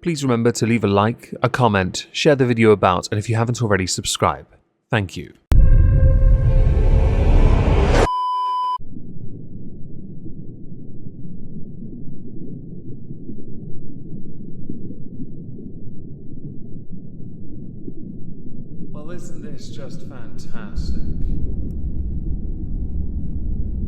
please remember to leave a like, a comment, share the video about, and if you haven't already, subscribe. Thank you. Well, isn't this just fantastic?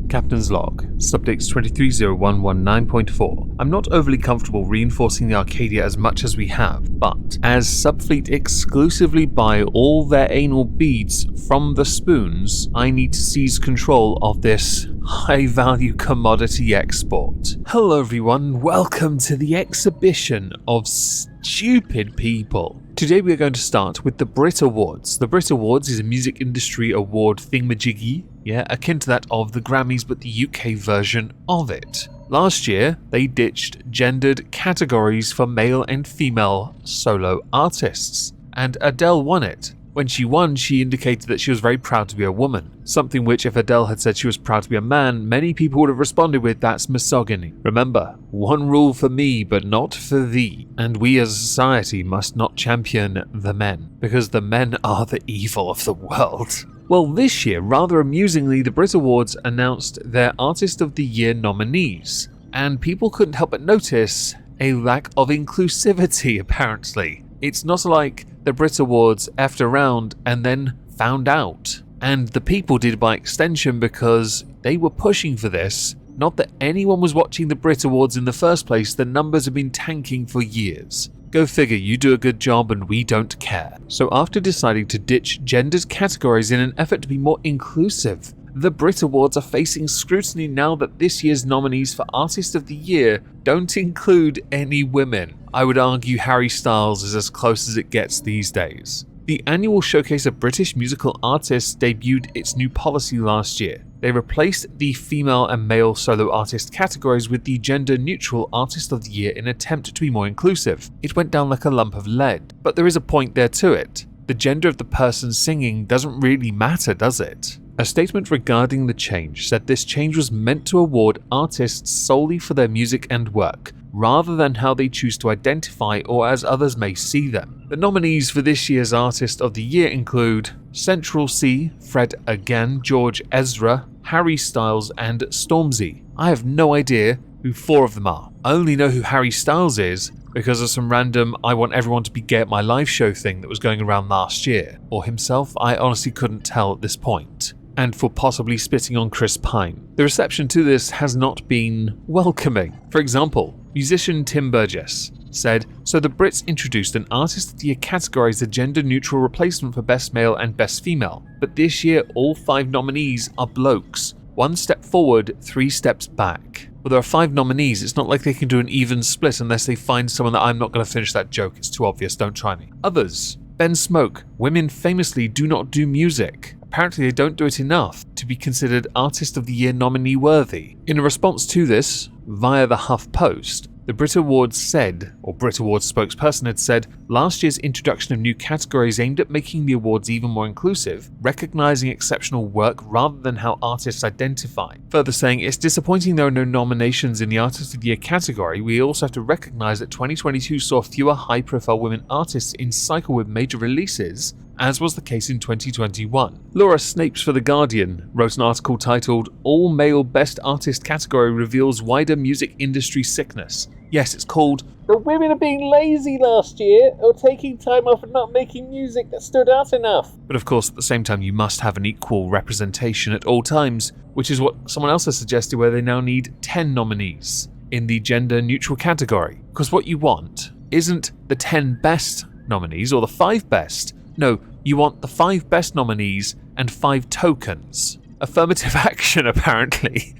Captain's Log, Subdates 230119.4. I'm not overly comfortable reinforcing the Arcadia as much as we have, but as Subfleet exclusively buy all their anal beads from the spoons, I need to seize control of this high-value commodity export. Hello everyone, welcome to the exhibition of stupid people. Today we are going to start with the Brit Awards. The Brit Awards is a music industry award thingamajiggy, akin to that of the Grammys but the UK version of it. Last year, they ditched gendered categories for male and female solo artists, and Adele won it. When she won, she indicated that she was very proud to be a woman, something which if Adele had said she was proud to be a man, many people would have responded with, that's misogyny. Remember, one rule for me but not for thee, and we as a society must not champion the men, because the men are the evil of the world. Well, this year, rather amusingly, the Brit Awards announced their Artist of the Year nominees, and people couldn't help but notice a lack of inclusivity apparently. It's not like the Brit Awards effed around and then found out. And the people did by extension because they were pushing for this. Not that anyone was watching the Brit Awards in the first place, the numbers have been tanking for years. Go figure, you do a good job and we don't care. So after deciding to ditch gendered categories in an effort to be more inclusive, the Brit Awards are facing scrutiny now that this year's nominees for Artist of the Year don't include any women. I would argue Harry Styles is as close as it gets these days. The annual showcase of British musical artists debuted its new policy last year. They replaced the female and male solo artist categories with the gender-neutral Artist of the Year in an attempt to be more inclusive. It went down like a lump of lead, but there is a point there to it. The gender of the person singing doesn't really matter, does it? A statement regarding the change said this change was meant to award artists solely for their music and work, rather than how they choose to identify or as others may see them. The nominees for this year's Artist of the Year include Central C, Fred Again, George Ezra, Harry Styles and Stormzy. I have no idea who four of them are. I only know who Harry Styles is because of some random I want everyone to be gay at my live show thing that was going around last year. Or himself, I honestly couldn't tell at this point. And for possibly spitting on Chris Pine. The reception to this has not been welcoming. For example, musician Tim Burgess said, so the Brits introduced an Artist of the Year category as a gender-neutral replacement for Best Male and Best Female, but this year all 5 nominees are blokes. 1 step forward, 3 steps back. Well, there are 5 nominees, it's not like they can do an even split unless they find someone that I'm not going to finish that joke, it's too obvious, don't try me. Others. Ben Smoke, women famously do not do music. Apparently they don't do it enough to be considered Artist of the Year nominee worthy. In a response to this, via the Huff Post, the Brit Awards said, or Brit Awards spokesperson had said, last year's introduction of new categories aimed at making the awards even more inclusive, recognizing exceptional work rather than how artists identify. Further saying, it's disappointing there are no nominations in the Artist of the Year category. We also have to recognize that 2022 saw fewer high-profile women artists in cycle with major releases, as was the case in 2021. Laura Snapes for The Guardian wrote an article titled, All Male Best Artist Category Reveals Wider Music Industry Sickness. Yes, it's called The Women Are Being Lazy Last Year or Taking Time Off and Not Making Music That Stood Out Enough. But of course, at the same time, you must have an equal representation at all times, which is what someone else has suggested where they now need 10 nominees in the gender-neutral category. Because what you want isn't the 10 best nominees or the 5 best. No, you want the 5 best nominees and 5 tokens. Affirmative action, apparently.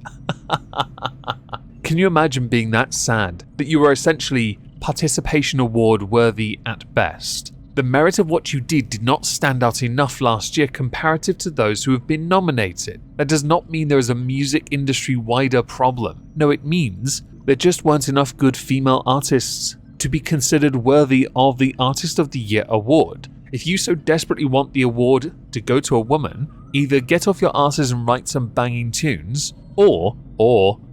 Can you imagine being that sad that you were essentially participation award worthy at best? The merit of what you did not stand out enough last year comparative to those who have been nominated. That does not mean there is a music industry wider problem. No, it means there just weren't enough good female artists to be considered worthy of the Artist of the Year award. If you so desperately want the award to go to a woman, either get off your asses and write some banging tunes, or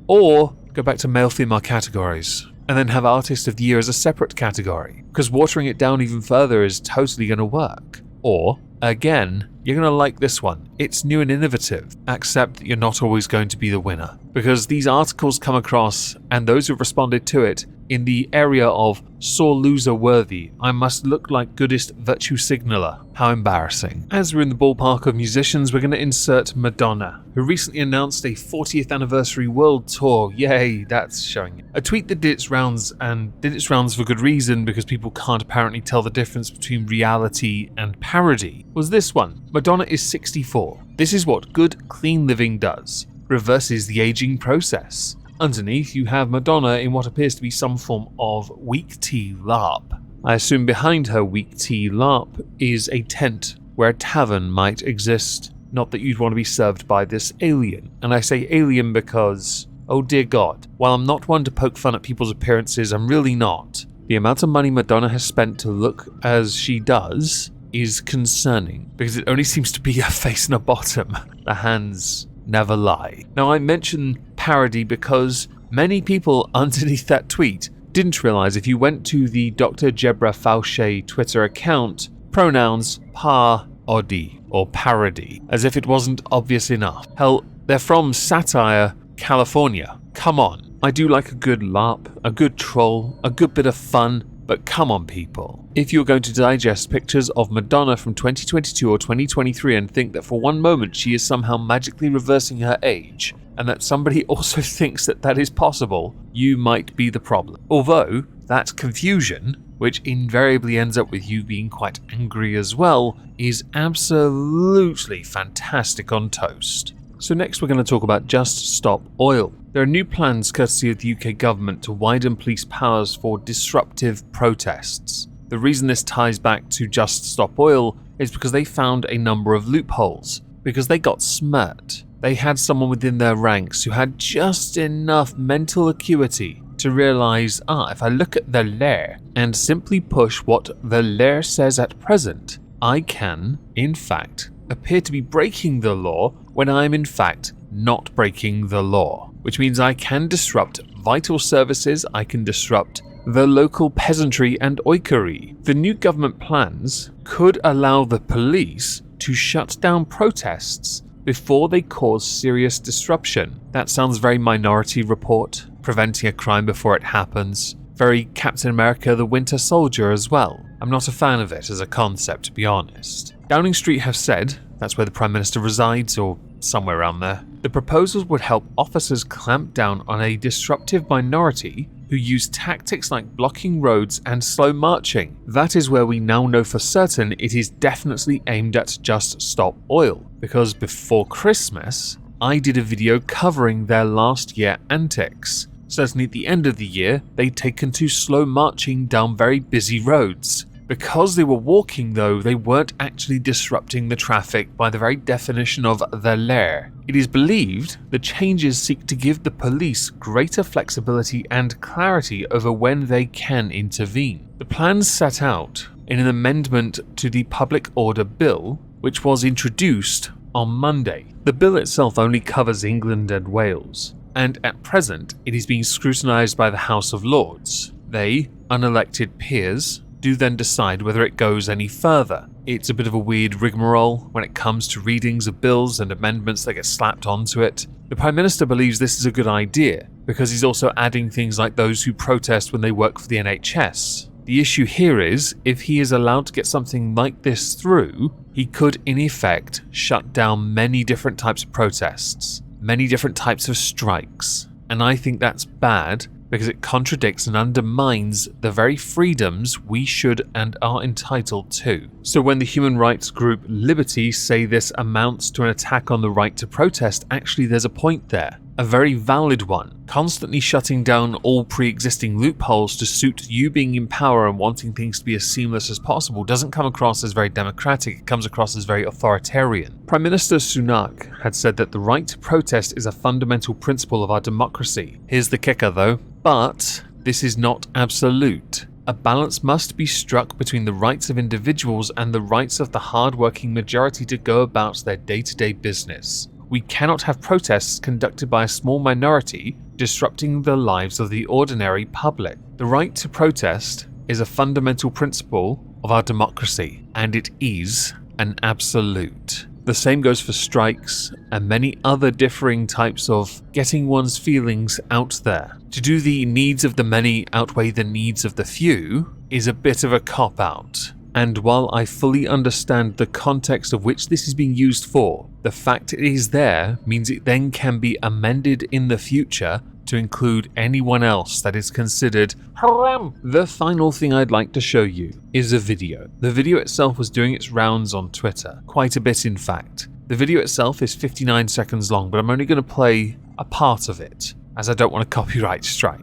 go back to male-female categories. and then have Artist of the Year as a separate category, because watering it down even further is totally going to work. Or, again, you're going to like this one. It's new and innovative. Accept that you're not always going to be the winner, because these articles come across, and those who've responded to it, in the area of sore loser worthy, I must look like goodest virtue signaler. How embarrassing. As we're in the ballpark of musicians, we're going to insert Madonna, who recently announced a 40th anniversary world tour. Yay, that's showing it. A tweet that did its rounds, and did its rounds for good reason, because people can't apparently tell the difference between reality and parody, was this one. Madonna is 64. This is what good, clean living does. Reverses the aging process. Underneath, you have Madonna in what appears to be some form of weak tea LARP. I assume behind her weak tea LARP is a tent where a tavern might exist. Not that you'd want to be served by this alien. And I say alien because, oh dear God, while I'm not one to poke fun at people's appearances, I'm really not. The amount of money Madonna has spent to look as she does is concerning, because it only seems to be a face and a bottom. The hands never lie. Now, I mention parody because many people underneath that tweet didn't realize if you went to the Dr. Jebra Fauché Twitter account, pronouns par-ody or parody, as if it wasn't obvious enough. Hell, they're from Satire, California. Come on. I do like a good LARP, a good troll, a good bit of fun, but come on, people. If you're going to digest pictures of Madonna from 2022 or 2023 and think that for one moment she is somehow magically reversing her age, and that somebody also thinks that that is possible, you might be the problem. Although, that confusion, which invariably ends up with you being quite angry as well, is absolutely fantastic on toast. So next we're going to talk about Just Stop Oil. There are new plans courtesy of the UK government to widen police powers for disruptive protests. The reason this ties back to Just Stop Oil is because they found a number of loopholes, because they got smirked. They had someone within their ranks who had just enough mental acuity to realise, if I look at the law and simply push what the law says at present, I can, in fact, appear to be breaking the law when I am in fact not breaking the law. Which means I can disrupt vital services, I can disrupt the local peasantry and oikery. The new government plans could allow the police to shut down protests before they cause serious disruption. That sounds very Minority Report, preventing a crime before it happens. Very Captain America the Winter Soldier as well. I'm not a fan of it as a concept, to be honest. Downing Street have said, that's where the Prime Minister resides, or somewhere around there, the proposals would help officers clamp down on a disruptive minority who use tactics like blocking roads and slow marching. That is where we now know for certain it is definitely aimed at Just Stop Oil, because before Christmas, I did a video covering their last year antics. Certainly at the end of the year, they'd taken to slow marching down very busy roads. Because they were walking though, they weren't actually disrupting the traffic by the very definition of the law. It is believed the changes seek to give the police greater flexibility and clarity over when they can intervene. The plans set out in an amendment to the Public Order Bill, which was introduced on Monday. The bill itself only covers England and Wales, and at present it is being scrutinised by the House of Lords. They, unelected peers, do then decide whether it goes any further. It's a bit of a weird rigmarole when it comes to readings of bills and amendments that get slapped onto it. The Prime Minister believes this is a good idea, because he's also adding things like those who protest when they work for the NHS. The issue here is, if he is allowed to get something like this through, he could in effect shut down many different types of protests, many different types of strikes, and I think that's bad, because it contradicts and undermines the very freedoms we should and are entitled to. So when the human rights group Liberty say this amounts to an attack on the right to protest, actually there's a point there. A very valid one. Constantly shutting down all pre-existing loopholes to suit you being in power and wanting things to be as seamless as possible doesn't come across as very democratic, it comes across as very authoritarian. Prime Minister Sunak had said that the right to protest is a fundamental principle of our democracy. Here's the kicker though. But this is not absolute. A balance must be struck between the rights of individuals and the rights of the hard-working majority to go about their day-to-day business. we cannot have protests conducted by a small minority disrupting the lives of the ordinary public. The right to protest is a fundamental principle of our democracy, and it is an absolute. The same goes for strikes and many other differing types of getting one's feelings out there. To do the needs of the many outweigh the needs of the few is a bit of a cop-out. And while I fully understand the context of which this is being used for, the fact it is there means it then can be amended in the future to include anyone else that is considered haram. The final thing I'd like to show you is a video. The video itself was doing its rounds on Twitter, quite a bit in fact. The video itself is 59 seconds long, but I'm only going to play a part of it, as I don't want a copyright strike.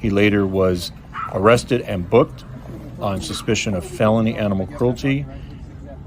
He later was arrested and booked on suspicion of felony animal cruelty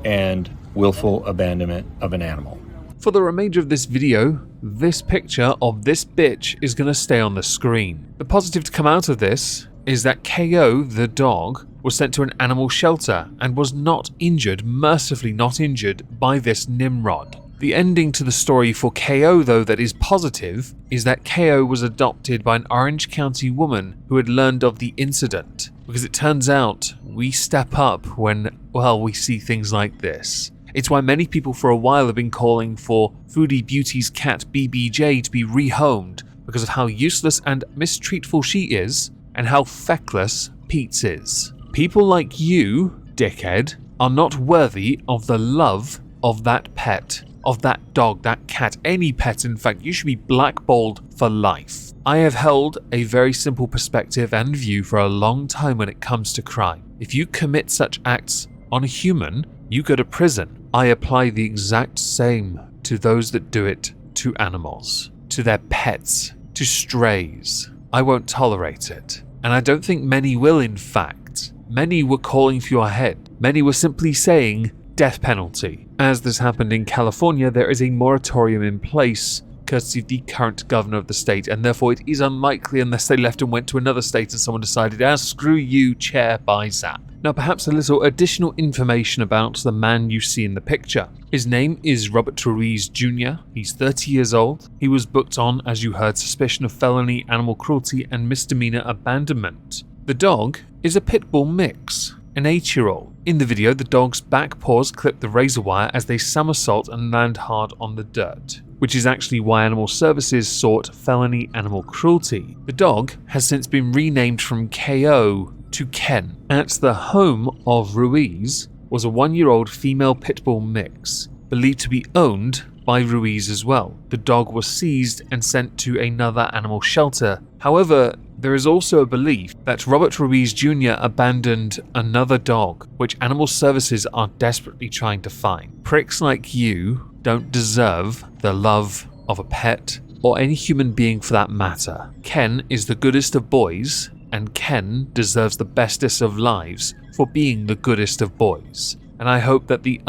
and willful abandonment of an animal. For the remainder of this video, this picture of this bitch is going to stay on the screen. The positive to come out of this is that KO, the dog, was sent to an animal shelter and was not injured, mercifully not injured, by this Nimrod. The ending to the story for KO, though, that is positive is that KO was adopted by an Orange County woman who had learned of the incident, because it turns out we step up when, well, we see things like this. It's why many people for a while have been calling for Foodie Beauty's cat BBJ to be rehomed because of how useless and mistreatful she is and how feckless Pete's is. People like you, dickhead, are not worthy of the love of that pet, of that dog, that cat, any pet in fact. You should be blackballed for life. I have held a very simple perspective and view for a long time when it comes to crime. If you commit such acts on a human, you go to prison. I apply the exact same to those that do it to animals, to their pets, to strays. I won't tolerate it. And I don't think many will, in fact. Many were calling for your head. Many were simply saying death penalty. As this happened in California, there is a moratorium in place courtesy of the current governor of the state, and therefore it is unlikely unless they left and went to another state and someone decided, screw you, chair by zap. Now perhaps a little additional information about the man you see in the picture. His name is Robert Ruiz Jr. He's 30 years old. He was booked on, as you heard, suspicion of felony animal cruelty and misdemeanor abandonment. The dog is a pit bull mix, an 8-year-old. In the video, the dog's back paws clip the razor wire as they somersault and land hard on the dirt, which is actually why Animal Services sought felony animal cruelty. The dog has since been renamed from KO to Ken. At the home of Ruiz was a 1-year-old female pit bull mix, believed to be owned by Ruiz as well. The dog was seized and sent to another animal shelter. However, there is also a belief that Robert Ruiz Jr. abandoned another dog, which Animal Services are desperately trying to find. Pricks like you don't deserve the love of a pet, or any human being for that matter. Ken is the goodest of boys, and Ken deserves the bestest of lives for being the goodest of boys. And I hope that the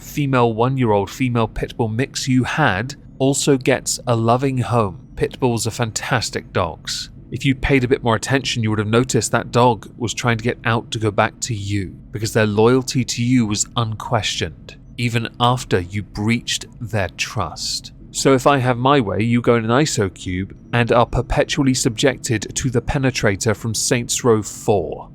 female 1-year-old female pit bull mix you had also gets a loving home. Pit bulls are fantastic dogs. If you paid a bit more attention, you would have noticed that dog was trying to get out to go back to you, because their loyalty to you was unquestioned, even after you breached their trust. So if I have my way, you go in an ISO cube and are perpetually subjected to the penetrator from Saints Row 4.